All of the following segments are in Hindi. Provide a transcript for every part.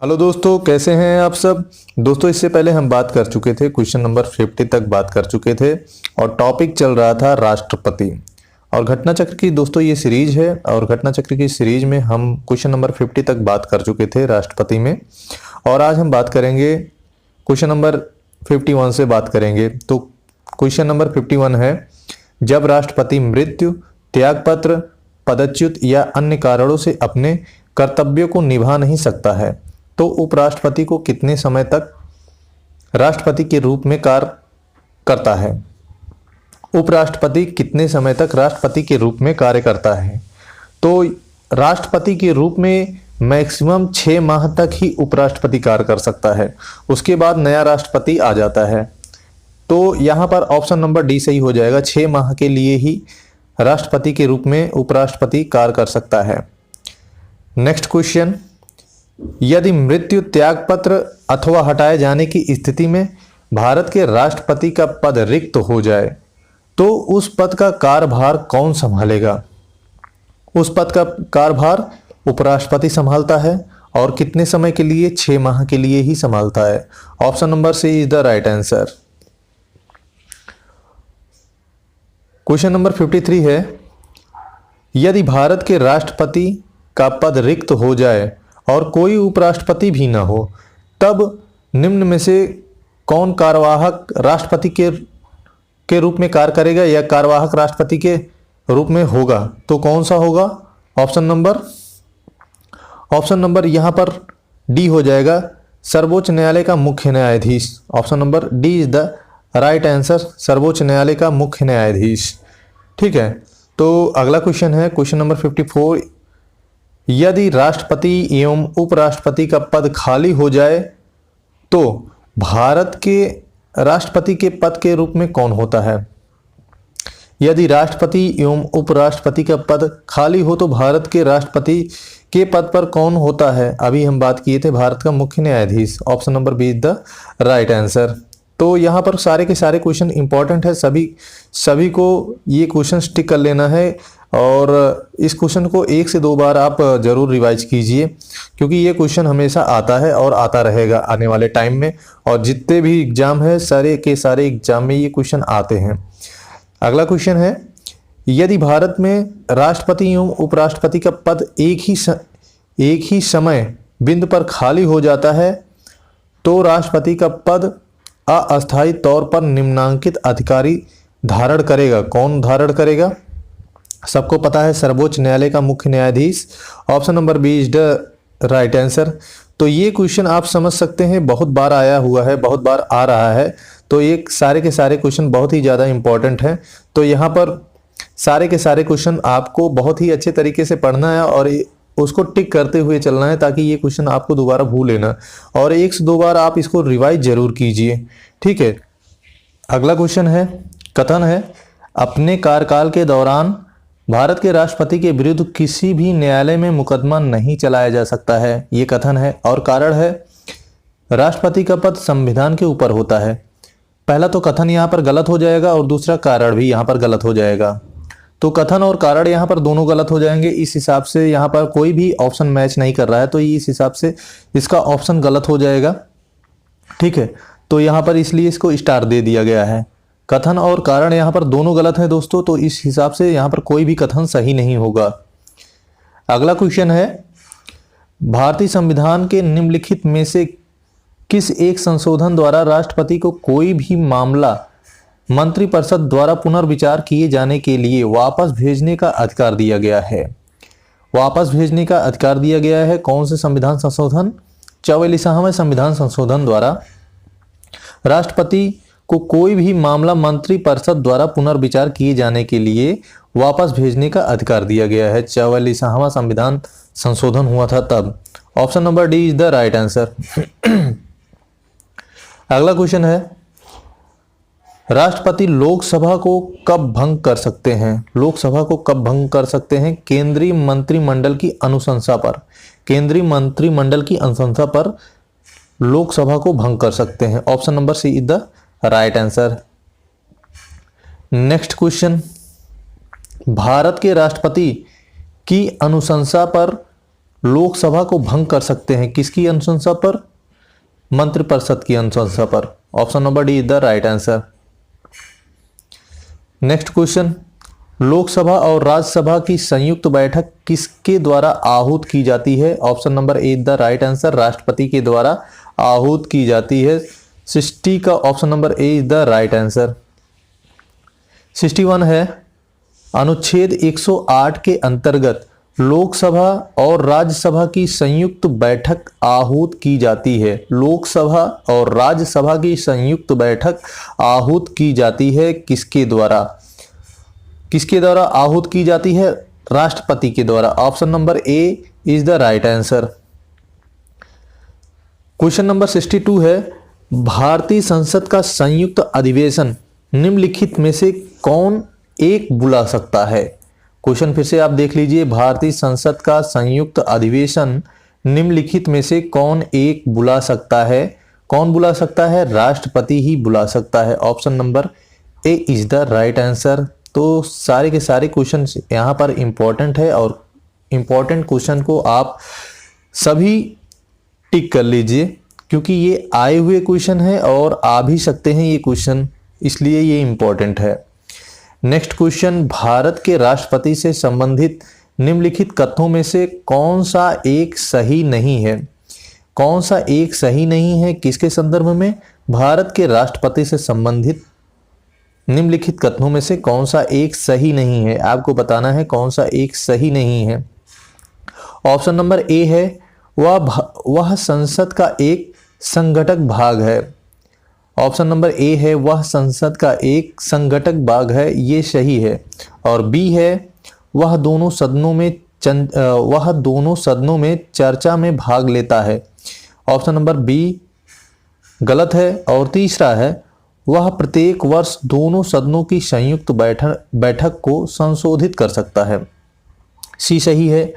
हेलो दोस्तों, कैसे हैं आप सब। दोस्तों, इससे पहले हम बात कर चुके थे, क्वेश्चन नंबर 50 तक बात कर चुके थे और टॉपिक चल रहा था राष्ट्रपति और घटना चक्र की। दोस्तों, ये सीरीज है और घटना चक्र की सीरीज में हम क्वेश्चन नंबर 50 तक बात कर चुके थे राष्ट्रपति में। और आज हम बात करेंगे क्वेश्चन नंबर 51 से बात करेंगे। तो क्वेश्चन नंबर 51 है, जब राष्ट्रपति मृत्यु, त्यागपत्र, पदच्युत या अन्य कारणों से अपने कर्तव्यों को निभा नहीं सकता है तो उपराष्ट्रपति को कितने समय तक राष्ट्रपति के रूप में कार्य करता है। उपराष्ट्रपति कितने समय तक राष्ट्रपति के रूप में कार्य करता है। तो राष्ट्रपति के रूप में मैक्सिमम 6 माह तक ही उपराष्ट्रपति कार्य कर सकता है, उसके बाद नया राष्ट्रपति आ जाता है। तो यहाँ पर ऑप्शन नंबर डी सही हो जाएगा, 6 माह के लिए ही राष्ट्रपति के रूप में उपराष्ट्रपति कार्य कर सकता है। नेक्स्ट क्वेश्चन, यदि मृत्यु, त्यागपत्र अथवा हटाए जाने की स्थिति में भारत के राष्ट्रपति का पद रिक्त हो जाए तो उस पद का कार्यभार कौन संभालेगा। उस पद का कार्यभार उपराष्ट्रपति संभालता है और कितने समय के लिए, 6 माह के लिए ही संभालता है। Option number C is the right answer. Question number 53 है, यदि भारत के राष्ट्रपति का पद रिक्त हो जाए और कोई उपराष्ट्रपति भी न हो तब निम्न में से कौन कार्यवाहक राष्ट्रपति के रूप में कार्य करेगा या कार्यवाहक राष्ट्रपति के रूप में होगा। तो कौन सा होगा। ऑप्शन नंबर यहाँ पर डी हो जाएगा, सर्वोच्च न्यायालय का मुख्य न्यायाधीश। Option number D is the right answer, सर्वोच्च न्यायालय का मुख्य न्यायाधीश। ठीक है, तो अगला क्वेश्चन है क्वेश्चन नंबर 54, यदि राष्ट्रपति एवं उपराष्ट्रपति का पद खाली हो जाए तो भारत के राष्ट्रपति के पद के रूप में कौन होता है। यदि राष्ट्रपति एवं उपराष्ट्रपति का पद खाली हो तो भारत के राष्ट्रपति के पद पर कौन होता है। अभी हम बात किए थे भारत का मुख्य न्यायाधीश। Option number B is the right answer. तो यहाँ पर सारे के सारे क्वेश्चन इंपॉर्टेंट है, सभी को ये क्वेश्चन टिक कर लेना है और इस क्वेश्चन को 1 से 2 बार आप जरूर रिवाइज कीजिए क्योंकि ये क्वेश्चन हमेशा आता है और आता रहेगा आने वाले टाइम में। और जितने भी एग्जाम है सारे के सारे एग्जाम में ये क्वेश्चन आते हैं। अगला क्वेश्चन है, यदि भारत में राष्ट्रपति एवं उपराष्ट्रपति का पद एक ही समय बिंदु पर खाली हो जाता है तो राष्ट्रपति का पद अस्थायी तौर पर निम्नांकित अधिकारी धारण करेगा। कौन धारण करेगा। सबको पता है, सर्वोच्च न्यायालय का मुख्य न्यायाधीश। Option number B is the right answer. तो ये क्वेश्चन आप समझ सकते हैं बहुत बार आया हुआ है, बहुत बार आ रहा है। तो ये सारे के सारे क्वेश्चन बहुत ही ज़्यादा इंपॉर्टेंट हैं। तो यहाँ पर सारे के सारे क्वेश्चन आपको बहुत ही अच्छे तरीके से पढ़ना है और उसको टिक करते हुए चलना है ताकि ये क्वेश्चन आपको दोबारा भूले ना, और 1 से 2 बार आप इसको रिवाइज जरूर कीजिए। ठीक है, अगला क्वेश्चन है, कथन है, अपने कार्यकाल के दौरान भारत के राष्ट्रपति के विरुद्ध किसी भी न्यायालय में मुकदमा नहीं चलाया जा सकता है। ये कथन है और कारण है, राष्ट्रपति का पद संविधान के ऊपर होता है। पहला तो कथन यहाँ पर गलत हो जाएगा और दूसरा कारण भी यहाँ पर गलत हो जाएगा। तो कथन और कारण यहाँ पर दोनों गलत हो जाएंगे। इस हिसाब से यहाँ पर कोई भी ऑप्शन मैच नहीं कर रहा है तो इस हिसाब से इसका ऑप्शन गलत हो जाएगा। ठीक है, तो यहाँ पर इसलिए इसको स्टार दे दिया गया है। कथन और कारण यहाँ पर दोनों गलत है दोस्तों, तो इस हिसाब से यहाँ पर कोई भी कथन सही नहीं होगा। अगला क्वेश्चन है, भारतीय संविधान के निम्नलिखित में से किस एक संशोधन द्वारा राष्ट्रपति को कोई भी मामला मंत्रिपरिषद द्वारा पुनर्विचार किए जाने के लिए वापस भेजने का अधिकार दिया गया है। वापस भेजने का अधिकार दिया गया है कौन से संविधान संशोधन। 44वां संविधान संशोधन द्वारा राष्ट्रपति को कोई भी मामला मंत्रिपरिषद द्वारा पुनर्विचार किए जाने के लिए वापस भेजने का अधिकार दिया गया है। 44वां संविधान संशोधन हुआ था तब। Option number D is the right answer. अगला क्वेश्चन है, राष्ट्रपति लोकसभा को कब भंग कर सकते हैं। लोकसभा को कब भंग कर सकते हैं। केंद्रीय मंत्रिमंडल की अनुशंसा पर। केंद्रीय मंत्रिमंडल की अनुशंसा पर लोकसभा को भंग कर सकते हैं। Option number C is the right answer. Next question, Bharat के राष्ट्रपति की अनुशंसा पर लोकसभा को भंग कर सकते हैं, किसकी अनुशंसा पर? मंत्रिपरिषद की अनुशंसा पर। Option number D is the right answer. Next question, Lok Sabha और राज्यसभा की संयुक्त बैठक किसके द्वारा आहूत की जाती है? Option number A the right answer, राष्ट्रपति के द्वारा आहूत की जाती है। 60 का option number A is the right answer. 61 है, अनुच्छेद 108 के अंतर्गत लोकसभा और राज्यसभा की संयुक्त बैठक आहूत की जाती है। लोकसभा और राज्यसभा की संयुक्त बैठक आहूत की जाती है किसके द्वारा? किसके द्वारा आहूत की जाती है? राष्ट्रपति के द्वारा। Option number A is the right answer. Question number 62 है, भारतीय संसद का संयुक्त अधिवेशन निम्नलिखित में से कौन एक बुला सकता है? क्वेश्चन फिर से आप देख लीजिए, भारतीय संसद का संयुक्त अधिवेशन निम्नलिखित में से कौन एक बुला सकता है? कौन बुला सकता है? राष्ट्रपति ही बुला सकता है। Option number A is the right answer. तो सारे के सारे क्वेश्चन यहाँ पर इंपॉर्टेंट है और इंपॉर्टेंट क्वेश्चन को आप सभी टिक कर लीजिए, क्योंकि ये आए हुए क्वेश्चन है और आ भी सकते हैं ये क्वेश्चन, इसलिए ये इंपॉर्टेंट है। नेक्स्ट क्वेश्चन, भारत के राष्ट्रपति से संबंधित निम्नलिखित कथनों में से कौन सा एक सही नहीं है? कौन सा एक सही नहीं है किसके संदर्भ में? भारत के राष्ट्रपति से संबंधित निम्नलिखित कथनों में से कौन सा एक सही नहीं है? आपको बताना है कौन सा एक सही नहीं है। ऑप्शन नंबर ए है, वह संसद का एक संघटक भाग है। ऑप्शन नंबर ए है, वह संसद का एक संघटक भाग है, ये सही है। और बी है, वह दोनों सदनों में चर्चा में भाग लेता है। ऑप्शन नंबर बी गलत है। और तीसरा है, वह प्रत्येक वर्ष दोनों सदनों की संयुक्त बैठक को संशोधित कर सकता है। सी सही है,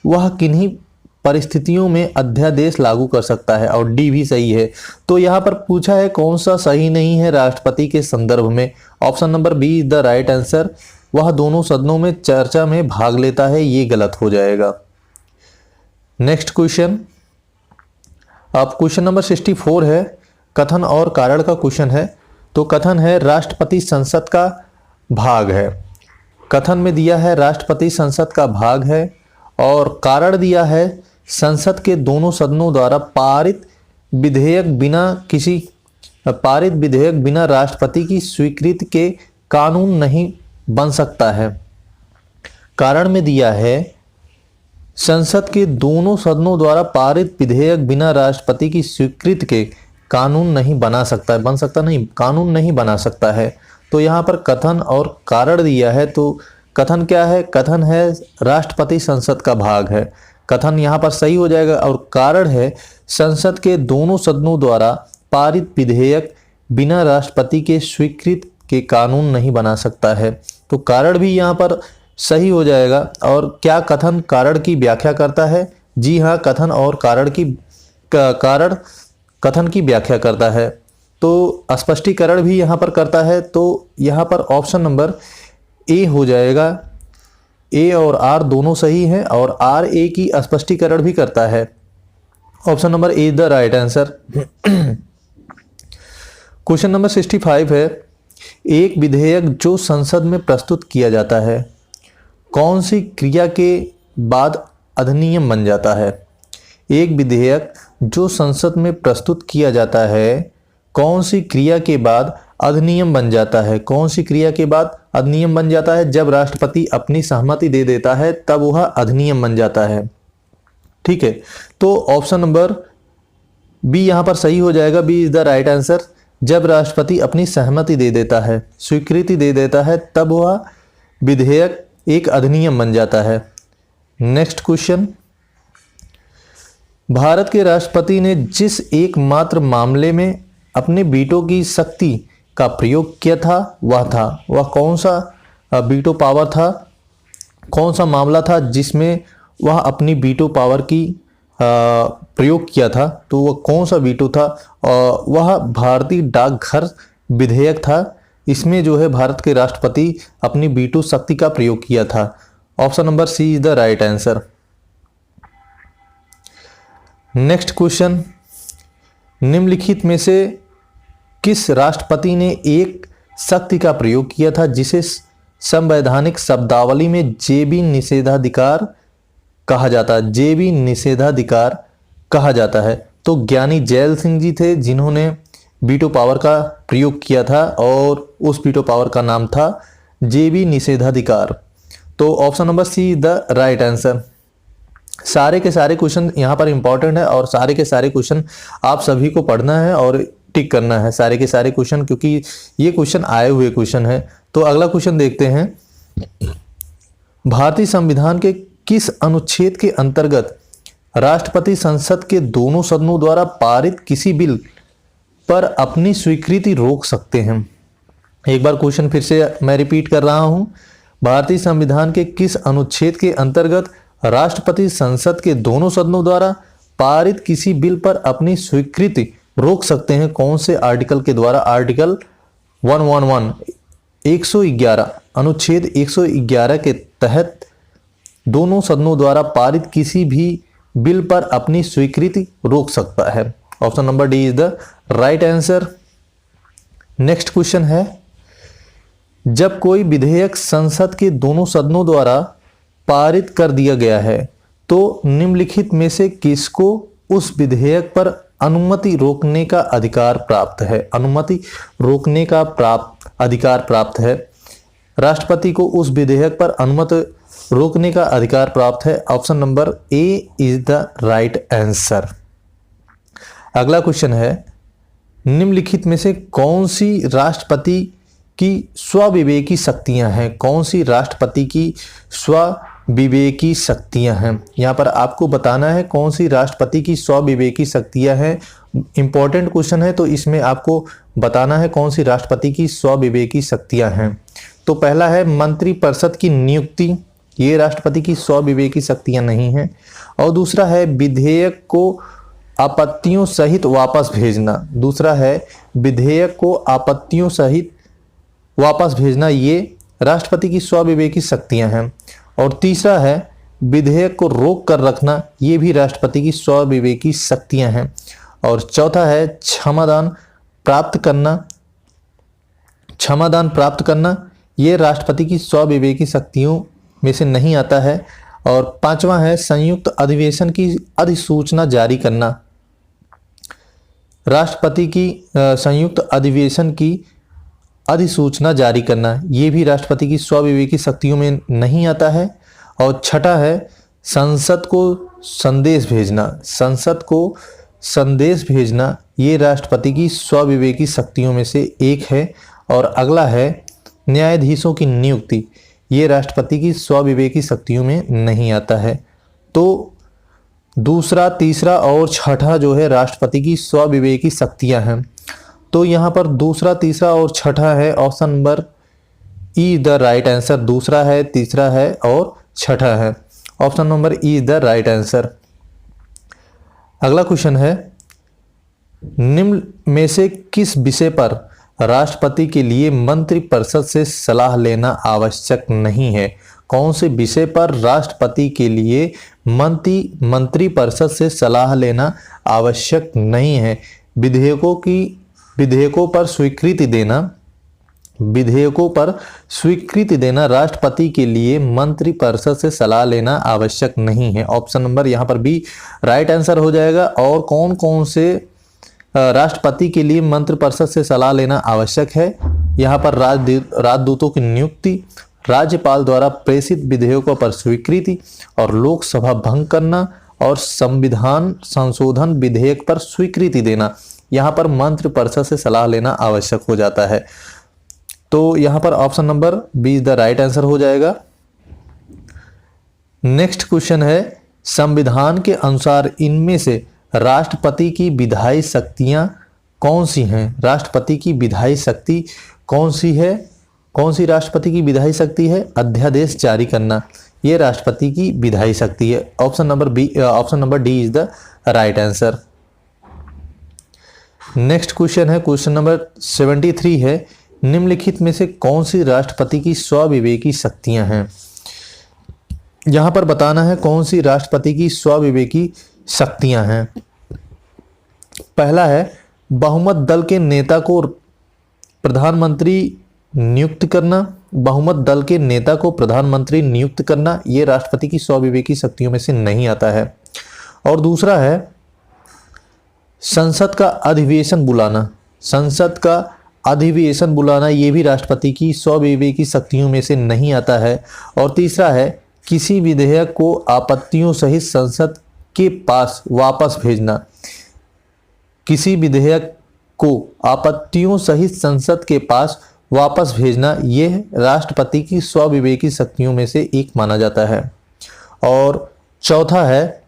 वह किन्हीं परिस्थितियों में अध्यादेश लागू कर सकता है। और डी भी सही है। तो यहाँ पर पूछा है कौन सा सही नहीं है राष्ट्रपति के संदर्भ में? Option number B is the right answer, वह दोनों सदनों में चर्चा में भाग लेता है, ये गलत हो जाएगा। नेक्स्ट क्वेश्चन, अब क्वेश्चन नंबर 64 है, कथन और कारण का क्वेश्चन है। तो कथन है राष्ट्रपति संसद का भाग है। कथन में दिया है राष्ट्रपति संसद का भाग है, और कारण दिया है संसद के दोनों सदनों द्वारा पारित विधेयक बिना राष्ट्रपति की स्वीकृति के कानून नहीं बन सकता है। कारण में दिया है संसद के दोनों सदनों द्वारा पारित विधेयक बिना राष्ट्रपति की स्वीकृति के कानून नहीं बना सकता है, बन सकता नहीं, कानून नहीं बना सकता है। तो यहाँ पर कथन और कारण दिया है, तो कथन क्या है? कथन है राष्ट्रपति संसद का भाग है, कथन यहाँ पर सही हो जाएगा। और कारण है संसद के दोनों सदनों द्वारा पारित विधेयक बिना राष्ट्रपति के स्वीकृत के कानून नहीं बना सकता है। तो कारण भी यहाँ पर सही हो जाएगा। और क्या कथन कारण की व्याख्या करता है? जी हाँ, कथन और कारण कथन की व्याख्या करता है। तो स्पष्टीकरण भी यहाँ पर करता है। तो यहाँ पर ऑप्शन नंबर ए हो जाएगा। ए और आर दोनों सही हैं, और आर ए की स्पष्टीकरण भी करता है। Option number A the right answer. Question number 65 है, एक विधेयक जो संसद में प्रस्तुत किया जाता है कौन सी क्रिया के बाद अधिनियम बन जाता है? एक विधेयक जो संसद में प्रस्तुत किया जाता है कौन सी क्रिया के बाद अधिनियम बन जाता है? कौन सी क्रिया के बाद अधिनियम बन जाता है? जब राष्ट्रपति अपनी सहमति दे देता है तब वह अधिनियम बन जाता है। ठीक है, तो ऑप्शन नंबर बी यहाँ पर सही हो जाएगा। B is the right answer. जब राष्ट्रपति अपनी सहमति दे देता है, स्वीकृति दे देता है, तब वह विधेयक एक अधिनियम बन जाता है। नेक्स्ट क्वेश्चन, भारत के राष्ट्रपति ने जिस एकमात्र मामले में अपने वीटो की शक्ति का प्रयोग किया था वह कौन सा वीटो पावर था? कौन सा मामला था जिसमें वह अपनी वीटो पावर की प्रयोग किया था? तो वह कौन सा वीटो था? वह भारतीय डाकघर विधेयक था। इसमें जो है भारत के राष्ट्रपति अपनी वीटो शक्ति का प्रयोग किया था। Option number C is the right answer. Next question, निम्नलिखित में से किस राष्ट्रपति ने एक शक्ति का प्रयोग किया था जिसे संवैधानिक शब्दावली में जेबी निषेधाधिकार कहा जाता है? जेबी निषेधाधिकार कहा जाता है। तो ज्ञानी जैल सिंह जी थे जिन्होंने वीटो पावर का प्रयोग किया था और उस वीटो पावर का नाम था जेबी निषेधाधिकार। तो option number see the right answer. सारे के सारे क्वेश्चन यहाँ पर इंपॉर्टेंट है और सारे के सारे क्वेश्चन आप सभी को पढ़ना है और टिक करना है सारे के सारे क्वेश्चन, क्योंकि ये क्वेश्चन आए हुए क्वेश्चन है। तो अगला क्वेश्चन देखते हैं, भारतीय संविधान के किस अनुच्छेद के अंतर्गत राष्ट्रपति संसद के दोनों सदनों द्वारा पारित किसी बिल पर अपनी स्वीकृति रोक सकते हैं? एक बार क्वेश्चन फिर से मैं रिपीट कर रहा हूं, भारतीय संविधान के किस अनुच्छेद के अंतर्गत राष्ट्रपति संसद के दोनों सदनों द्वारा पारित किसी बिल पर अपनी स्वीकृति रोक सकते हैं? कौन से आर्टिकल के द्वारा? आर्टिकल 111 111 अनुच्छेद 111 के तहत दोनों सदनों द्वारा पारित किसी भी बिल पर अपनी स्वीकृति रोक सकता है। Option number D is the right answer. Next question है, जब कोई विधेयक संसद के दोनों सदनों द्वारा पारित कर दिया गया है तो निम्नलिखित में से किसको उस विधेयक पर अनुमति रोकने का अधिकार प्राप्त है? अनुमति रोकने का अधिकार प्राप्त है। राष्ट्रपति को उस विधेयक पर अनुमति रोकने का अधिकार प्राप्त है। Option number A is the right answer. अगला क्वेश्चन है, निम्नलिखित में से कौन सी राष्ट्रपति की स्वविवेकी शक्तियां हैं? कौन सी राष्ट्रपति की स्वविवेकी शक्तियां हैं? यहां पर आपको बताना है कौन सी राष्ट्रपति की स्वविवेकी शक्तियां हैं। इंपॉर्टेंट क्वेश्चन है तो इसमें आपको बताना है कौन सी राष्ट्रपति की स्वविवेकी शक्तियां हैं। तो पहला है मंत्रिपरिषद की नियुक्ति, ये राष्ट्रपति की स्वविवेकी शक्तियां नहीं हैं। और दूसरा है विधेयक को आपत्तियों सहित वापस भेजना। दूसरा है विधेयक को आपत्तियों सहित वापस भेजना, ये राष्ट्रपति की स्वविवेकी शक्तियां हैं। और तीसरा है विधेयक को रोक कर रखना, ये भी राष्ट्रपति की स्वविवेकी शक्तियां हैं। और चौथा है क्षमादान प्राप्त करना, ये राष्ट्रपति की स्वविवेकी शक्तियों में से नहीं आता है। और पांचवा है संयुक्त अधिवेशन की अधिसूचना जारी करना, राष्ट्रपति की संयुक्त अधिवेशन की अधिसूचना जारी करना, ये भी राष्ट्रपति की स्वविवेकी शक्तियों में नहीं आता है। और छठा है संसद को संदेश भेजना, ये राष्ट्रपति की स्वविवेकी शक्तियों में से एक है। और अगला है न्यायाधीशों की नियुक्ति, ये राष्ट्रपति की स्वविवेकी शक्तियों में नहीं आता है। तो दूसरा, तीसरा और छठा जो है राष्ट्रपति की स्वविवेकी शक्तियां हैं। तो यहाँ पर दूसरा, तीसरा और छठा है। Option number E the right answer. दूसरा है, तीसरा है और छठा है। Option number E is the right answer. अगला क्वेश्चन है, निम्न में से किस विषय पर राष्ट्रपति के लिए मंत्रिपरिषद से सलाह लेना आवश्यक नहीं है? कौन से विषय पर राष्ट्रपति के लिए मंत्रिपरिषद से सलाह लेना आवश्यक नहीं है? विधेयकों पर स्वीकृति देना राष्ट्रपति के लिए मंत्रिपरिषद से सलाह लेना आवश्यक नहीं है। ऑप्शन नंबर यहाँ पर बी राइट आंसर हो जाएगा। और कौन कौन से राष्ट्रपति के लिए मंत्रिपरिषद से सलाह लेना आवश्यक है? यहाँ पर राजदूतों की नियुक्ति, राज्यपाल द्वारा प्रेषित विधेयकों पर स्वीकृति, और लोकसभा भंग करना, और संविधान संशोधन विधेयक पर स्वीकृति देना। यहाँ पर मंत्रिपरिषद से सलाह लेना आवश्यक हो जाता है। तो यहाँ पर option number B is the right answer हो जाएगा। नेक्स्ट क्वेश्चन है, संविधान के अनुसार इनमें से राष्ट्रपति की विधायी शक्तियां कौन सी हैं? राष्ट्रपति की विधायी शक्ति कौन सी है? कौन सी राष्ट्रपति की विधायी शक्ति है? अध्यादेश जारी करना, ये राष्ट्रपति की विधायी शक्ति है। Option number D is the right answer. Next question है, क्वेश्चन नंबर 73 है, निम्नलिखित में से कौन सी राष्ट्रपति की स्वविवेकी शक्तियां हैं? यहां पर बताना है कौन सी राष्ट्रपति की स्वविवेकी शक्तियां हैं। पहला है बहुमत दल के नेता को प्रधानमंत्री नियुक्त करना। बहुमत दल के नेता को प्रधानमंत्री नियुक्त करना ये राष्ट्रपति की स्वाविवेकी शक्तियों में से नहीं आता है। और दूसरा है संसद का अधिवेशन बुलाना। संसद का अधिवेशन बुलाना ये भी राष्ट्रपति की स्वाविवेकी शक्तियों में से नहीं आता है। और तीसरा है किसी विधेयक को आपत्तियों सहित संसद के पास वापस भेजना। किसी विधेयक को आपत्तियों सहित संसद के पास वापस भेजना यह राष्ट्रपति की स्वाविवेकी शक्तियों में से एक माना जाता है। और चौथा है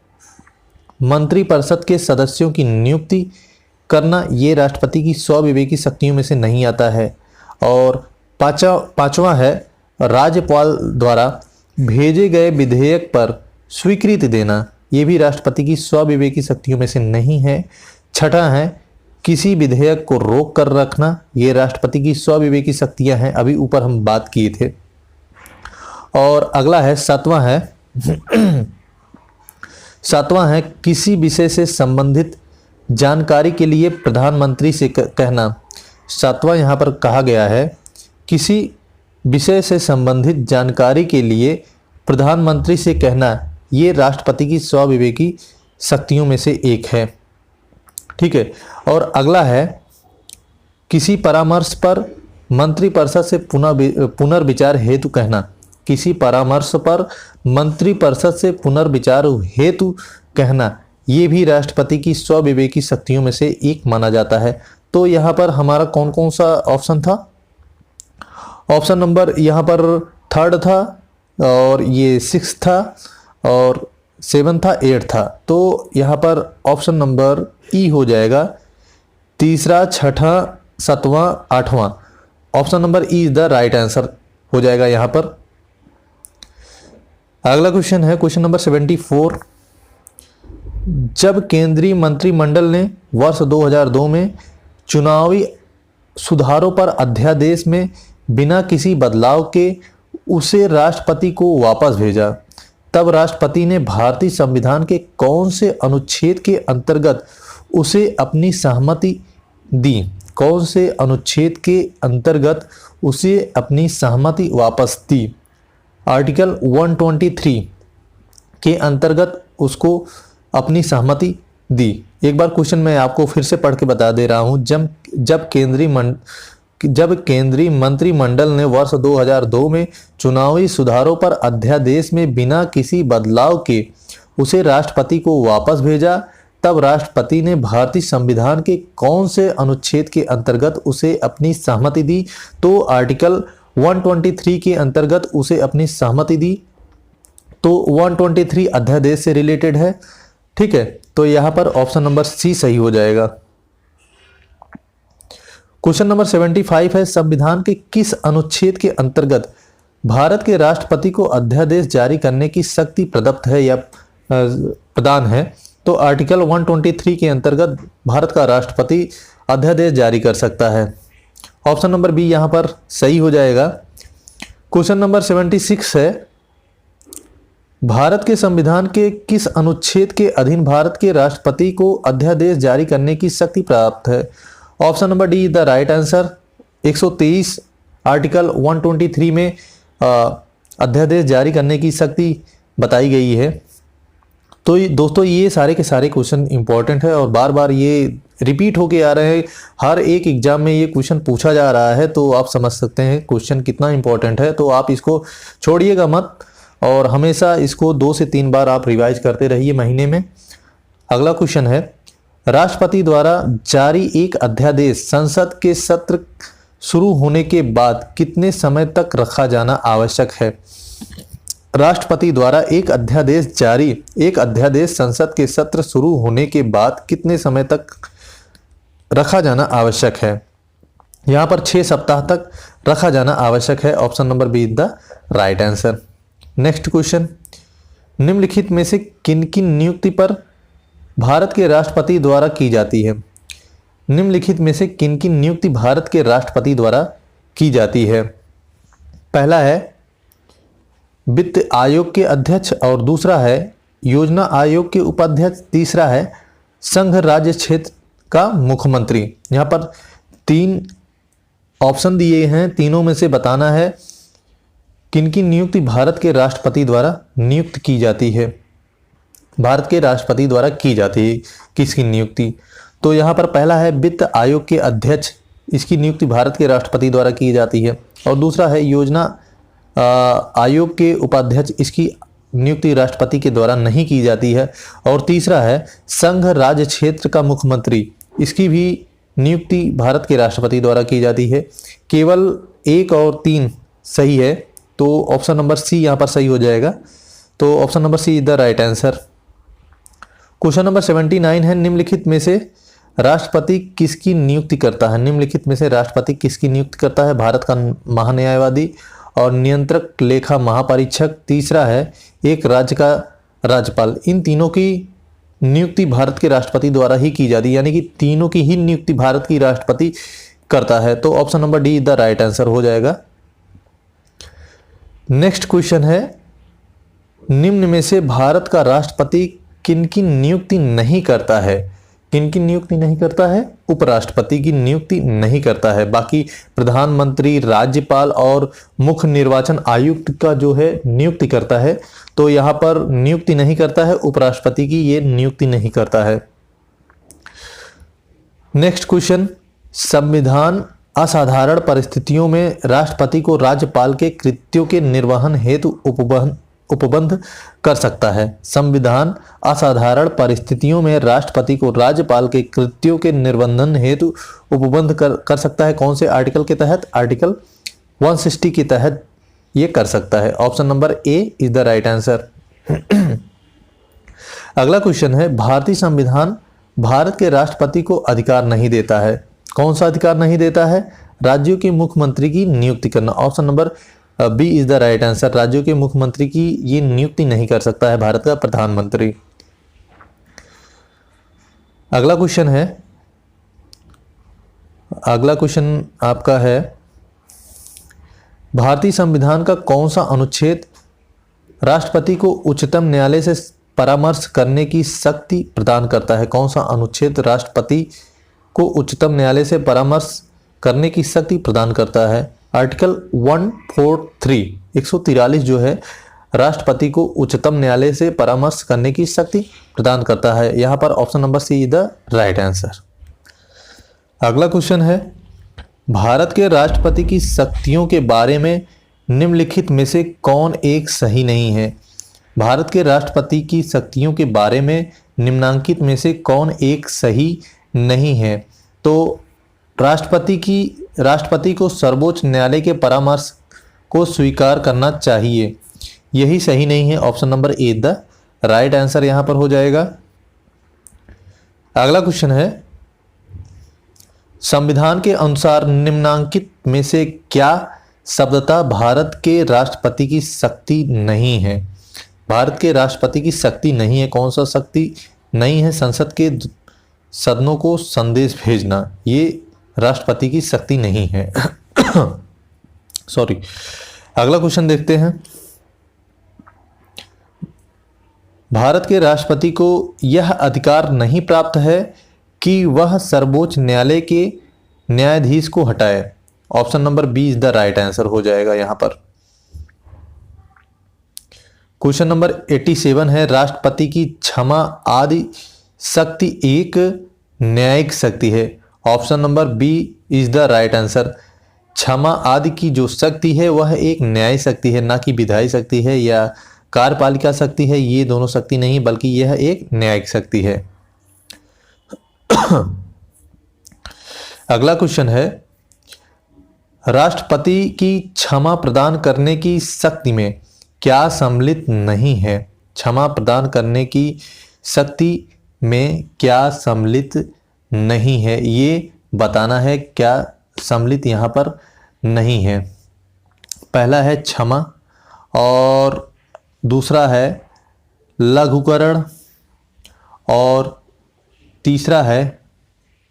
मंत्रिपरिषद के सदस्यों की नियुक्ति करना ये राष्ट्रपति की स्वाविवेकी शक्तियों में से नहीं आता है। और पांचवा है राज्यपाल द्वारा भेजे गए विधेयक पर स्वीकृति देना, ये भी राष्ट्रपति की स्वाविवेकी शक्तियों में से नहीं है। छठा है किसी विधेयक को रोक कर रखना, ये राष्ट्रपति की स्वाविवेकी शक्तियां हैं, अभी ऊपर हम बात किए थे। और अगला है सातवां है किसी विषय से संबंधित जानकारी के लिए प्रधानमंत्री से कहना। सातवां यहाँ पर कहा गया है किसी विषय से संबंधित जानकारी के लिए प्रधानमंत्री से कहना, ये राष्ट्रपति की स्वाविवेकी शक्तियों में से एक है। ठीक है। और अगला है किसी परामर्श पर मंत्रिपरिषद से पुनर्विचार हेतु कहना। किसी परामर्श पर मंत्रिपरिषद से पुनर्विचार हेतु कहना, ये भी राष्ट्रपति की स्वाविवेकी शक्तियों में से एक माना जाता है। तो यहाँ पर हमारा कौन कौन सा ऑप्शन था? ऑप्शन नंबर यहाँ पर 3rd था, और ये 6th था, और 7 था, 8 था। तो यहाँ पर ऑप्शन नंबर ई हो जाएगा। तीसरा, छठा, 7वां, 8वां, option number E is the right answer हो जाएगा यहाँ पर। अगला क्वेश्चन है क्वेश्चन नंबर 74। जब केंद्रीय मंत्रिमंडल ने वर्ष 2002 में चुनावी सुधारों पर अध्यादेश में बिना किसी बदलाव के उसे राष्ट्रपति को वापस भेजा, तब राष्ट्रपति ने भारतीय संविधान के कौन से अनुच्छेद के अंतर्गत उसे अपनी सहमति दी? कौन से अनुच्छेद के अंतर्गत उसे अपनी सहमति वापस दी? आर्टिकल 123 के अंतर्गत उसको अपनी सहमति दी। एक बार क्वेश्चन मैं आपको फिर से पढ़ के बता दे रहा हूं। जब केंद्रीय मंत्रिमंडल ने वर्ष 2002 में चुनावी सुधारों पर अध्यादेश में बिना किसी बदलाव के उसे राष्ट्रपति को वापस भेजा, तब राष्ट्रपति ने भारतीय संविधान के कौन से अनुच्छेद के अंतर्गत उसे अपनी सहमति दी? तो आर्टिकल 123 के अंतर्गत उसे अपनी सहमति दी। तो 123 अध्यादेश से रिलेटेड है। ठीक है, तो यहां पर ऑप्शन नंबर सी सही हो जाएगा। क्वेश्चन नंबर 75 है संविधान के किस अनुच्छेद के अंतर्गत भारत के राष्ट्रपति को अध्यादेश जारी करने की शक्ति प्रदत्त है या प्रदान है? तो आर्टिकल 123 के अंतर्गत भारत का राष्ट्रपति अध्यादेश जारी कर सकता है। ऑप्शन नंबर बी यहां पर सही हो जाएगा। क्वेश्चन नंबर 76 है भारत के संविधान के किस अनुच्छेद के अधीन भारत के राष्ट्रपति को अध्यादेश जारी करने की शक्ति प्राप्त है? Option number D the right answer. 123 article 123 में अध्यादेश जारी करने की शक्ति बताई गई है। तो दोस्तों ये सारे के सारे क्वेश्चन इंपॉर्टेंट है और बार बार ये रिपीट होके आ रहे हैं। हर एक एग्जाम में ये क्वेश्चन पूछा जा रहा है, तो आप समझ सकते हैं क्वेश्चन कितना इंपॉर्टेंट है। तो आप इसको छोड़िएगा मत और हमेशा इसको 2 से 3 बार आप रिवाइज करते रहिए महीने में। अगला क्वेश्चन है राष्ट्रपति द्वारा जारी एक अध्यादेश संसद के सत्र शुरू होने के बाद कितने समय तक रखा जाना आवश्यक है? राष्ट्रपति द्वारा एक अध्यादेश संसद के सत्र शुरू होने के बाद कितने समय तक रखा जाना आवश्यक है? यहाँ पर 6 सप्ताह तक रखा जाना आवश्यक है। Option number B is the right answer. Next question, निम्नलिखित में से किन किन नियुक्ति पर भारत के राष्ट्रपति द्वारा की जाती है? निम्नलिखित में से किन किन नियुक्ति भारत के राष्ट्रपति द्वारा की जाती है? पहला है वित्त आयोग के अध्यक्ष और दूसरा है योजना आयोग के उपाध्यक्ष, तीसरा है संघ राज्य क्षेत्र का मुख्यमंत्री। यहाँ पर 3 ऑप्शन दिए हैं, तीनों में से बताना है किनकी नियुक्ति भारत के राष्ट्रपति द्वारा नियुक्त की जाती है। भारत के राष्ट्रपति द्वारा की जाती है किसकी नियुक्ति? तो यहाँ पर पहला है वित्त आयोग के अध्यक्ष, इसकी नियुक्ति भारत के राष्ट्रपति द्वारा की जाती है। और दूसरा है योजना आयोग के उपाध्यक्ष, इसकी नियुक्ति राष्ट्रपति के द्वारा नहीं की जाती है। और तीसरा है संघ राज्य क्षेत्र का मुख्यमंत्री, इसकी भी नियुक्ति भारत के राष्ट्रपति द्वारा की जाती है। केवल 1 और 3 सही है, तो ऑप्शन नंबर सी यहाँ पर सही हो जाएगा। तो option number C is the right answer. Question number 79 है, निम्नलिखित में से राष्ट्रपति किसकी नियुक्ति करता है? निम्नलिखित में से राष्ट्रपति किसकी नियुक्ति करता है? भारत का महान्यायवादी और नियंत्रक लेखा महापरीक्षक, तीसरा है एक राज्य का राज्यपाल। इन तीनों की नियुक्ति भारत के राष्ट्रपति द्वारा ही की जाती है, यानी कि तीनों की ही नियुक्ति भारत की राष्ट्रपति करता है। तो option number D the right answer हो जाएगा। नेक्स्ट क्वेश्चन है, निम्न में से भारत का राष्ट्रपति किनकी नियुक्ति नहीं करता है? किनकी नियुक्ति नहीं करता है? उपराष्ट्रपति की नियुक्ति नहीं करता है। बाकी प्रधानमंत्री, राज्यपाल और मुख्य निर्वाचन आयुक्त का जो है नियुक्ति करता है। तो यहाँ पर नियुक्ति नहीं करता है, उपराष्ट्रपति की ये नियुक्ति नहीं करता है। नेक्स्ट क्वेश्चन, संविधान असाधारण परिस्थितियों में राष्ट्रपति को राज्यपाल के कृत्यों के निर्वहन हेतु उपबंध कर सकता है। संविधान असाधारण परिस्थितियों में राष्ट्रपति को राज्यपाल के कृत्यों के निर्बंधन हेतु उपबंध कर सकता है। कौन से आर्टिकल के तहत? आर्टिकल 160 के तहत ये कर सकता है। Option number A is the right answer. अगला क्वेश्चन है, भारतीय संविधान भारत के राष्ट्रपति को अधिकार नहीं देता है। कौन सा अधिकार नहीं देता है? राज्यों के मुख्यमंत्री की नियुक्ति करना। Option number B is the right answer. राज्यों के मुख्यमंत्री की ये नियुक्ति नहीं कर सकता है भारत का प्रधानमंत्री। अगला क्वेश्चन आपका है, भारतीय संविधान का कौन सा अनुच्छेद राष्ट्रपति को उच्चतम न्यायालय से परामर्श करने की शक्ति प्रदान करता है? कौन सा अनुच्छेद राष्ट्रपति को उच्चतम न्यायालय से परामर्श करने की शक्ति प्रदान करता है? आर्टिकल 143 जो है राष्ट्रपति को उच्चतम न्यायालय से परामर्श करने की शक्ति प्रदान करता है। यहाँ पर option number C is the right answer. अगला क्वेश्चन है, भारत के राष्ट्रपति की शक्तियों के बारे में निम्नलिखित में से कौन एक सही नहीं है? भारत के राष्ट्रपति की शक्तियों के बारे में निम्नांकित में से कौन एक सही नहीं है? तो राष्ट्रपति को सर्वोच्च न्यायालय के परामर्श को स्वीकार करना चाहिए, यही सही नहीं है। Option number A the right answer यहां पर हो जाएगा। अगला क्वेश्चन है, संविधान के अनुसार निम्नांकित में से क्या शब्दतः भारत के राष्ट्रपति की शक्ति नहीं है? भारत के राष्ट्रपति की शक्ति नहीं है। कौन सा शक्ति नहीं है? संसद के सदनों को संदेश भेजना, ये राष्ट्रपति की शक्ति नहीं है। सॉरी। अगला क्वेश्चन देखते हैं, भारत के राष्ट्रपति को यह अधिकार नहीं प्राप्त है कि वह सर्वोच्च न्यायालय के न्यायाधीश को हटाए। Option number B is the right answer हो जाएगा यहां पर। क्वेश्चन नंबर 87 है, राष्ट्रपति की क्षमा आदि शक्ति एक न्यायिक शक्ति है। Option number B is the right answer. क्षमा आदि की जो शक्ति है वह एक न्यायिक शक्ति है, ना कि विधायी शक्ति है या कार्यपालिका शक्ति है। ये दोनों शक्ति नहीं, बल्कि यह एक न्यायिक शक्ति है। अगला क्वेश्चन है, राष्ट्रपति की क्षमा प्रदान करने की शक्ति में क्या सम्मिलित नहीं है? क्षमा प्रदान करने की शक्ति में क्या सम्मिलित नहीं है, ये बताना है क्या सम्मिलित यहाँ पर नहीं है। पहला है क्षमा और दूसरा है लघुकरण और तीसरा है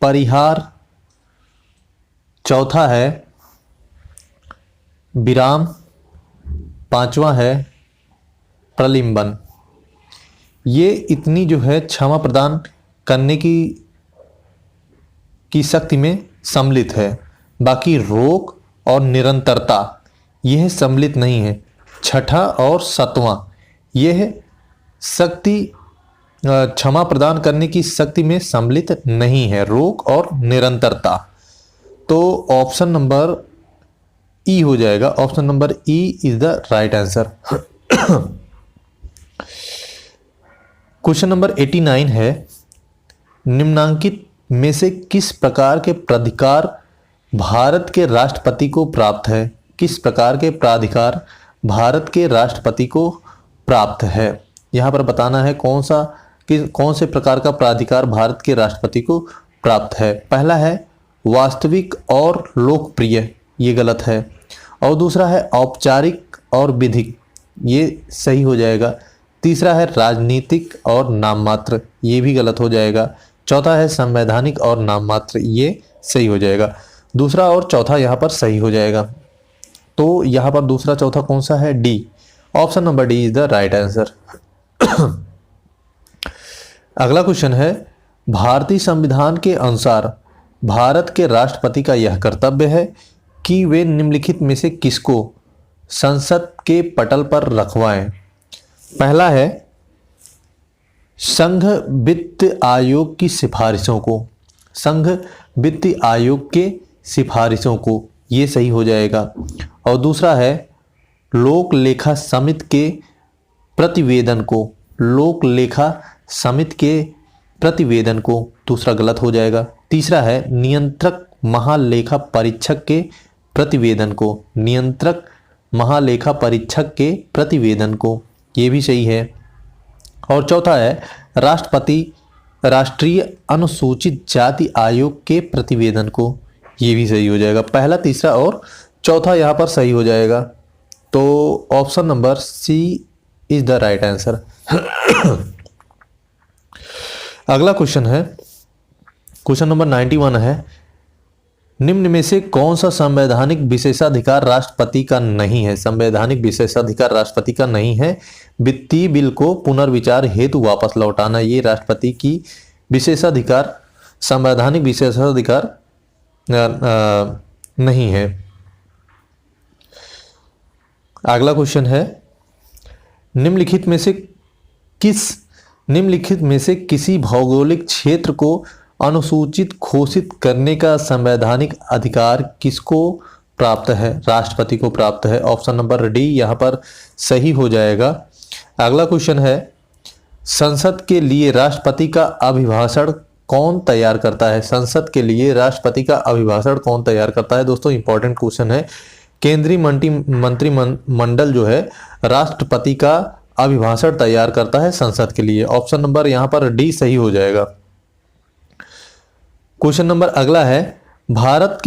परिहार, चौथा है विराम, पांचवा है प्रलिम्बन। ये इतनी जो है क्षमा प्रदान करने की शक्ति में सम्मिलित है। बाकी रोक और निरंतरता यह सम्मिलित नहीं है। छठा और सातवां यह शक्ति क्षमा प्रदान करने की शक्ति में सम्मिलित नहीं है, रोक और निरंतरता। तो ऑप्शन नंबर ई हो जाएगा। Option number E is the right answer. Question number 89 है, निम्नांकित में से किस प्रकार के प्राधिकार भारत के राष्ट्रपति को प्राप्त है? किस प्रकार के प्राधिकार भारत के राष्ट्रपति को प्राप्त है? यहाँ पर बताना है कौन से प्रकार का प्राधिकार भारत के राष्ट्रपति को प्राप्त है। पहला है वास्तविक और लोकप्रिय, ये गलत है। और दूसरा है औपचारिक और विधिक, ये सही हो जाएगा। तीसरा है राजनीतिक और नाममात्र, ये भी गलत हो जाएगा। चौथा है संवैधानिक और नाममात्र, ये सही हो जाएगा। दूसरा और चौथा यहाँ पर सही हो जाएगा। तो यहाँ पर दूसरा चौथा कौन सा है? D. Option number D is the right answer. अगला क्वेश्चन है, भारतीय संविधान के अनुसार भारत के राष्ट्रपति का यह कर्तव्य है कि वे निम्नलिखित में से किसको संसद के पटल पर रखवाएं। पहला है संघ वित्त आयोग की सिफारिशों को, संघ वित्त आयोग के सिफारिशों को, ये सही हो जाएगा। और दूसरा है लोक लेखा समिति के प्रतिवेदन को, लोक लेखा समिति के प्रतिवेदन को, दूसरा गलत हो जाएगा। तीसरा है नियंत्रक महालेखा परीक्षक के प्रतिवेदन को, नियंत्रक महालेखा परीक्षक के प्रतिवेदन को, ये भी सही है। और चौथा है राष्ट्रीय अनुसूचित जाति आयोग के प्रतिवेदन को, ये भी सही हो जाएगा। पहला, तीसरा और चौथा यहाँ पर सही हो जाएगा। तो option number C is the right answer. अगला क्वेश्चन है, क्वेश्चन नंबर 91 है, निम्न में से कौन सा संवैधानिक विशेषाधिकार राष्ट्रपति का नहीं है? संवैधानिक विशेषाधिकार राष्ट्रपति का नहीं है। वित्तीय बिल को पुनर्विचार हेतु वापस लौटाना, ये राष्ट्रपति की विशेषाधिकार, संवैधानिक विशेषाधिकार नहीं है। अगला क्वेश्चन है, निम्नलिखित में से किसी भौगोलिक क्षेत्र को अनुसूचित घोषित करने का संवैधानिक अधिकार किसको प्राप्त है? राष्ट्रपति को प्राप्त है। ऑप्शन नंबर डी यहाँ पर सही हो जाएगा। अगला क्वेश्चन है, संसद के लिए राष्ट्रपति का अभिभाषण कौन तैयार करता है? संसद के लिए राष्ट्रपति का अभिभाषण कौन तैयार करता है? दोस्तों इंपॉर्टेंट क्वेश्चन है। केंद्रीय मंत्रिमंडल जो है राष्ट्रपति का अभिभाषण तैयार करता है संसद के लिए। ऑप्शन नंबर यहाँ पर डी सही हो जाएगा। क्वेश्चन नंबर अगला है, भारत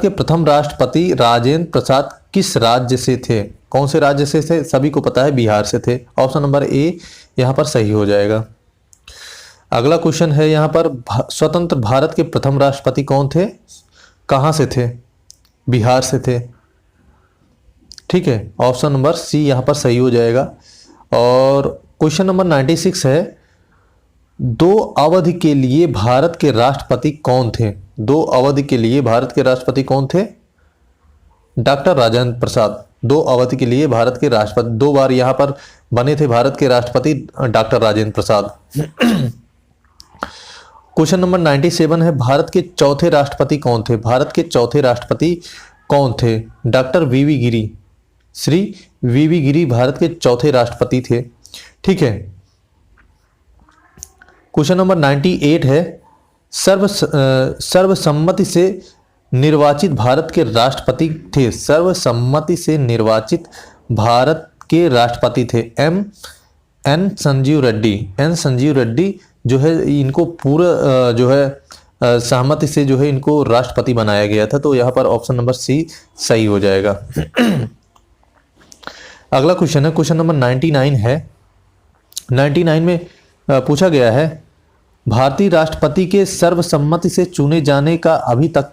के प्रथम राष्ट्रपति राजेंद्र प्रसाद किस राज्य से थे? कौन से राज्य से थे? सभी को पता है, बिहार से थे। ऑप्शन नंबर ए यहाँ पर सही हो जाएगा। अगला क्वेश्चन है, यहाँ पर स्वतंत्र भारत के प्रथम राष्ट्रपति कौन थे? कहाँ से थे? बिहार से थे। ठीक है, ऑप्शन नंबर सी यहाँ पर सही हो जाएगा। और क्वेश्चन नंबर 96 है, दो अवधि के लिए भारत के राष्ट्रपति कौन थे? दो अवधि के लिए भारत के राष्ट्रपति कौन थे? डॉक्टर राजेंद्र प्रसाद। दो अवधि के लिए भारत के राष्ट्रपति, 2 बार यहाँ पर बने थे भारत के राष्ट्रपति doctor Rajendra Prasad. Question number 97 है, भारत के चौथे राष्ट्रपति कौन थे? भारत के चौथे राष्ट्रपति कौन थे? डॉक्टर वीवी गिरी। श्री वीवी गिरी भारत के चौथे राष्ट्रपति थे। ठीक है। क्वेश्चन नंबर 98 है, सर्वसम्मति से निर्वाचित भारत के राष्ट्रपति थे। सर्वसम्मति से निर्वाचित भारत के राष्ट्रपति थे एन संजीव रेड्डी। एन संजीव रेड्डी जो है, इनको पूरा जो है सहमति से जो है इनको राष्ट्रपति बनाया गया था। तो यहाँ पर ऑप्शन नंबर सी सही हो जाएगा। अगला क्वेश्चन है, क्वेश्चन नंबर 99 है। 99 में पूछा गया है, भारतीय राष्ट्रपति के सर्वसम्मति से चुने जाने का अभी तक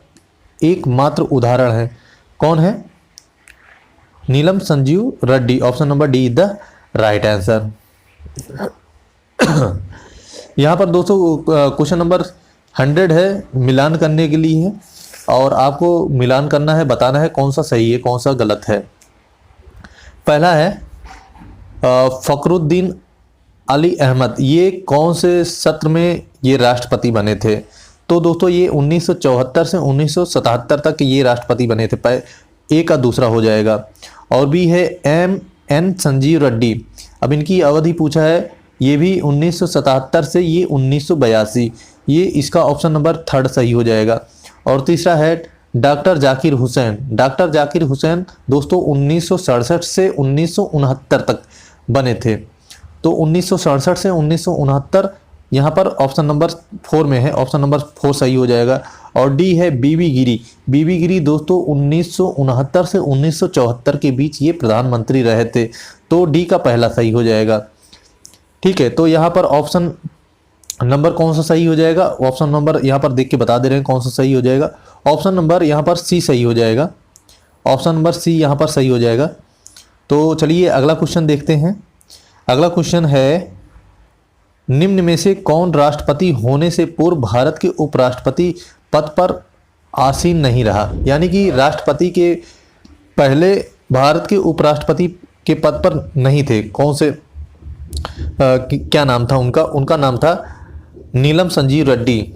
एकमात्र उदाहरण है। कौन है? Neelam Sanjiva Reddy. Option number D is the right answer. यहाँ पर दोस्तों क्वेश्चन नंबर 100 है, मिलान करने के लिए है और आपको मिलान करना है, बताना है कौन सा सही है कौन सा गलत है। पहला है फखरुद्दीन अली अहमद, ये कौन से सत्र में ये राष्ट्रपति बने थे? तो दोस्तों ये 1974 से 1977 तक ये राष्ट्रपति बने थे। ए का दूसरा हो जाएगा। और भी है एम.एन. संजीव रेड्डी, अब इनकी अवधि पूछा है, ये भी 1977 से ये 1982, ये इसका ऑप्शन नंबर 3 सही हो जाएगा। और तीसरा है डॉक्टर जाकिर हुसैन। डॉक्टर जाकिर हुसैन दोस्तों 1967 से 1969 तक बने थे। तो 1967 से 1969 यहाँ पर ऑप्शन नंबर 4 में है, ऑप्शन नंबर 4 सही हो जाएगा। और डी है बीबी गिरी। बीबी गिरी दोस्तों 1969 से 1974 के बीच ये प्रधानमंत्री रहे थे, तो डी का पहला सही हो जाएगा। ठीक है, तो यहाँ पर ऑप्शन नंबर कौन सा सही हो जाएगा? ऑप्शन नंबर यहाँ पर देख के बता दे रहे हैं कौन सा सही हो जाएगा। ऑप्शन नंबर यहाँ पर सी सही हो जाएगा, ऑप्शन नंबर सी यहाँ पर सही हो जाएगा। तो चलिए अगला क्वेश्चन देखते हैं। अगला क्वेश्चन है, निम्न में से कौन राष्ट्रपति होने से पूर्व भारत के उपराष्ट्रपति पद पर आसीन नहीं रहा? यानी कि राष्ट्रपति के पहले भारत के उपराष्ट्रपति के पद पर नहीं थे। कौन से क्या नाम था उनका? उनका नाम था नीलम संजीव रेड्डी।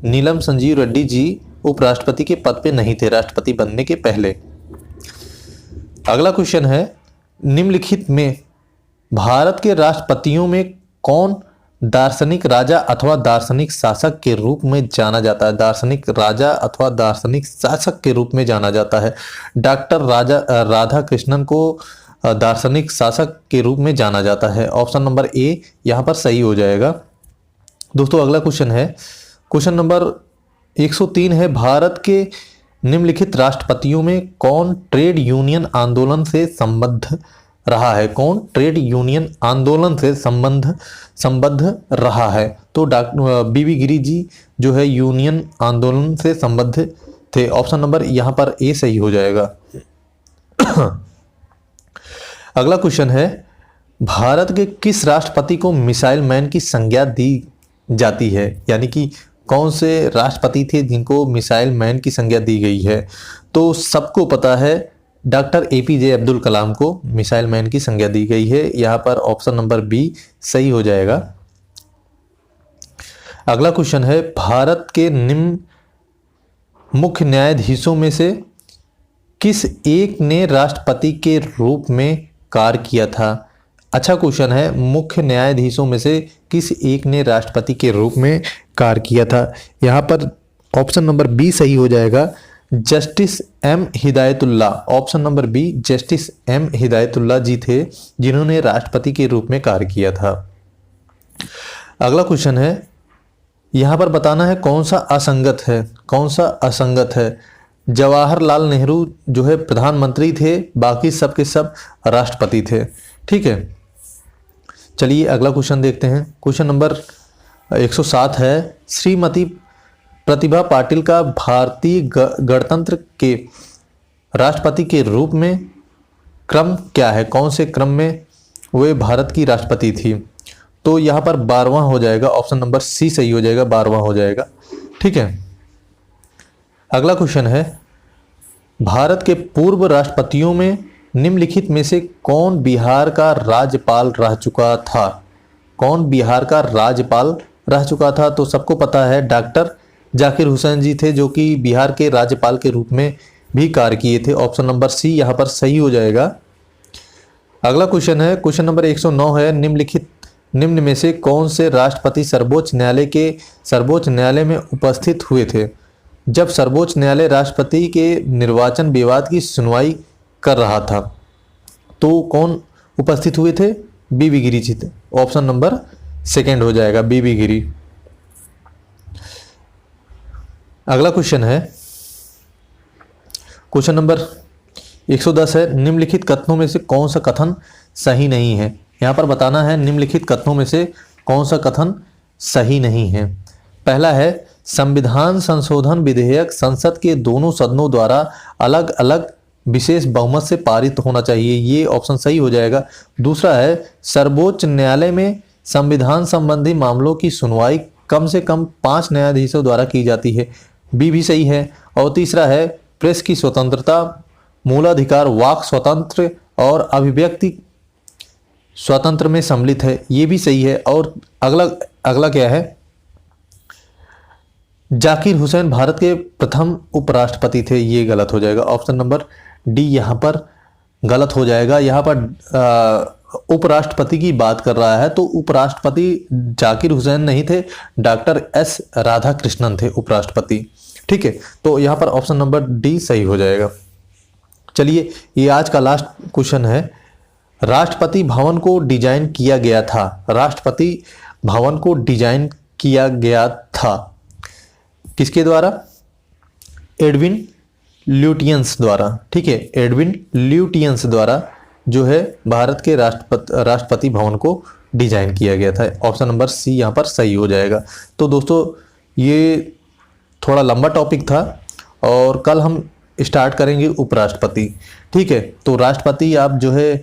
नीलम संजीव रेड्डी जी उपराष्ट्रपति के पद पे नहीं थे राष्ट्रपति बनने के पहले। अगला क्वेश्चन है, निम्नलिखित में भारत के राष्ट्रपतियों में कौन दार्शनिक राजा अथवा दार्शनिक शासक के रूप में जाना जाता है? दार्शनिक राजा अथवा दार्शनिक शासक के रूप में जाना जाता है। डॉक्टर राधा कृष्णन को दार्शनिक शासक के रूप में जाना जाता है। ऑप्शन नंबर ए यहाँ पर सही हो जाएगा। दोस्तों अगला क्वेश्चन है, क्वेश्चन नंबर 103 है, भारत के निम्नलिखित राष्ट्रपतियों में कौन ट्रेड यूनियन आंदोलन से संबद्ध रहा है? कौन ट्रेड यूनियन आंदोलन से संबद्ध रहा है? तो बीबी गिरी जी जो है यूनियन आंदोलन से संबद्ध थे। ऑप्शन नंबर यहाँ पर ए सही हो जाएगा। अगला क्वेश्चन है, भारत के किस राष्ट्रपति को मिसाइल मैन की संज्ञा दी जाती है? यानी कि कौन से राष्ट्रपति थे जिनको मिसाइल मैन की संज्ञा दी गई है? तो सबको पता है डॉक्टर एपीजे अब्दुल कलाम को मिसाइल मैन की संज्ञा दी गई है। यहाँ पर ऑप्शन नंबर बी सही हो जाएगा। अगला क्वेश्चन है, भारत के निम्न मुख्य न्यायाधीशों में से किस एक ने राष्ट्रपति के रूप में कार्य किया था? अच्छा क्वेश्चन है, मुख्य न्यायाधीशों में से किस एक ने राष्ट्रपति के रूप में कार्य किया था? यहाँ पर ऑप्शन नंबर बी सही हो जाएगा, justice M Hidayatullah. Option number B justice M Hidayatullah ji थे जिन्होंने राष्ट्रपति के रूप में कार्य किया था। अगला क्वेश्चन है, यहाँ पर बताना है कौन सा असंगत है? कौन सा असंगत है? जवाहरलाल नेहरू जो है प्रधानमंत्री थे, बाकी सब के सब राष्ट्रपति थे। ठीक है, चलिए अगला क्वेश्चन देखते हैं। क्वेश्चन नंबर 107 है, श्रीमती प्रतिभा पाटिल का भारतीय गणतंत्र के राष्ट्रपति के रूप में क्रम क्या है? कौन से क्रम में वे भारत की राष्ट्रपति थी? तो यहाँ पर 12वां हो जाएगा, ऑप्शन नंबर सी सही हो जाएगा, 12वां हो जाएगा। ठीक है, अगला क्वेश्चन है, भारत के पूर्व राष्ट्रपतियों में निम्नलिखित में से कौन बिहार का राज्यपाल रह चुका था? कौन बिहार का राज्यपाल रह चुका था? तो सबको पता है डॉक्टर जाकिर हुसैन जी थे जो कि बिहार के राज्यपाल के रूप में भी कार्य किए थे। ऑप्शन नंबर सी यहाँ पर सही हो जाएगा। अगला क्वेश्चन है, क्वेश्चन नंबर 109 है, निम्न में से कौन से राष्ट्रपति सर्वोच्च न्यायालय में उपस्थित हुए थे जब सर्वोच्च न्यायालय राष्ट्रपति के निर्वाचन विवाद की सुनवाई कर रहा था? तो कौन उपस्थित हुए थे? बीबी गिरी जी थे। ऑप्शन नंबर सेकंड हो जाएगा, बीबी गिरी। अगला क्वेश्चन है, क्वेश्चन नंबर 110 है, निम्नलिखित कथनों में से कौन सा कथन सही नहीं है? यहाँ पर बताना है निम्नलिखित कथनों में से कौन सा कथन सही नहीं है। पहला है, संविधान संशोधन विधेयक संसद के दोनों सदनों द्वारा अलग अलग विशेष बहुमत से पारित होना चाहिए, ये ऑप्शन सही हो जाएगा। दूसरा है सर्वोच्च न्यायालय में संविधान संबंधी मामलों की सुनवाई कम से कम 5 न्यायाधीशों द्वारा की जाती है, बी भी सही है। और तीसरा है प्रेस की स्वतंत्रता, मूलाधिकार, वाक स्वतंत्र और अभिव्यक्ति स्वतंत्र में सम्मिलित है, ये भी सही है। और अगला अगला क्या है, जाकिर हुसैन भारत के प्रथम उपराष्ट्रपति थे, ये गलत हो जाएगा। ऑप्शन नंबर डी यहाँ पर गलत हो जाएगा। यहाँ पर उपराष्ट्रपति की बात कर रहा है, तो उपराष्ट्रपति जाकिर हुसैन नहीं थे, डॉक्टर एस राधाकृष्णन थे उपराष्ट्रपति। ठीक है, तो यहाँ पर ऑप्शन नंबर डी सही हो जाएगा। चलिए, ये आज का लास्ट क्वेश्चन है। राष्ट्रपति भवन को डिजाइन किया गया था, राष्ट्रपति भवन को डिजाइन किया गया था किसके द्वारा? एडविन ल्यूटियंस द्वारा। ठीक है, एडविन ल्यूटियंस द्वारा जो है भारत के राष्ट्रपति भवन को डिजाइन किया गया था। ऑप्शन नंबर सी यहाँ पर सही हो जाएगा। तो दोस्तों, ये थोड़ा लंबा टॉपिक था और कल हम स्टार्ट करेंगे उपराष्ट्रपति। ठीक है, तो राष्ट्रपति आप जो है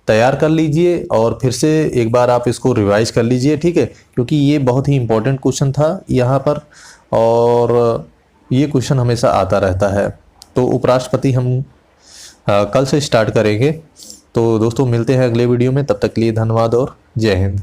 तैयार कर लीजिए और फिर से एक बार आप इसको रिवाइज कर लीजिए। ठीक है, क्योंकि ये बहुत ही इंपॉर्टेंट क्वेश्चन था यहाँ पर और ये क्वेश्चन हमेशा आता रहता है। तो उपराष्ट्रपति हम कल से स्टार्ट करेंगे। तो दोस्तों, मिलते हैं अगले वीडियो में, तब तक के लिए धन्यवाद और जय हिंद।